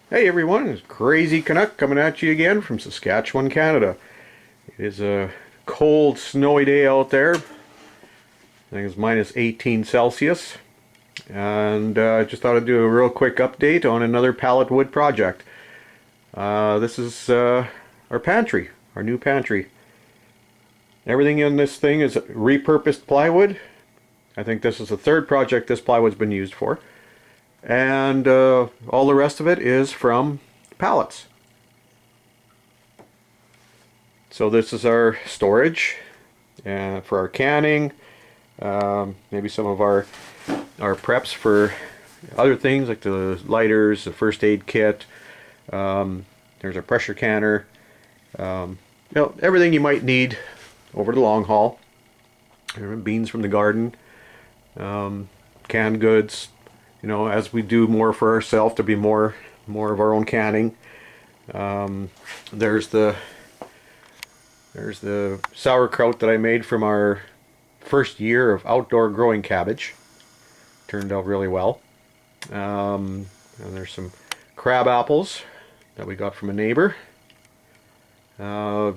Hey everyone, it's Crazy Canuck coming at you again from Saskatchewan, Canada. It is a cold, snowy day out there. I think it's minus 18 Celsius. And I just thought I'd do a real quick update on another pallet wood project. This is our pantry, our new pantry. Everything in this thing is repurposed plywood. I think this is the third project this plywood's been used for. And all the rest of it is from pallets. So this is our storage for our canning, maybe some of our preps for other things like the lighters, the first aid kit. There's our pressure canner. Everything you might need over the long haul. Beans from the garden, canned goods. As we do more for ourselves, to be more of our own canning. There's the sauerkraut that I made from our first year of outdoor growing cabbage. Turned out really well. And there's some crab apples that we got from a neighbor. We're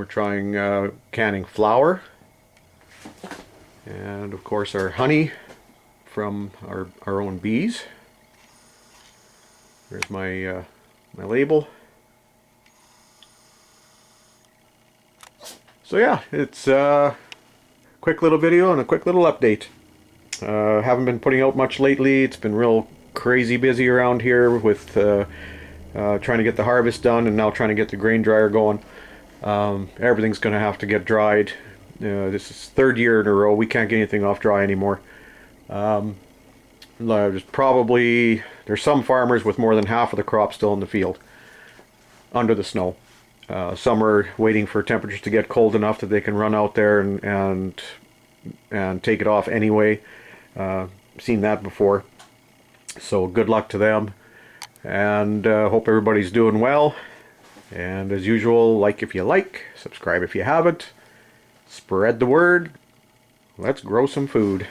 trying canning flour. And of course our honey from our own bees. There's my label. So yeah, it's a quick little video and a quick little update. Haven't been putting out much lately. It's been real crazy busy around here with trying to get the harvest done and now trying to get the grain dryer going. Everything's going to have to get dried. This is third year in a row. We can't get anything off dry anymore. There's some farmers with more than half of the crop still in the field under the snow. Some are waiting for temperatures to get cold enough that they can run out there and take it off anyway. Seen that before. So good luck to them, and hope everybody's doing well. And as usual, like if you like, subscribe if you haven't, spread the word. Let's grow some food.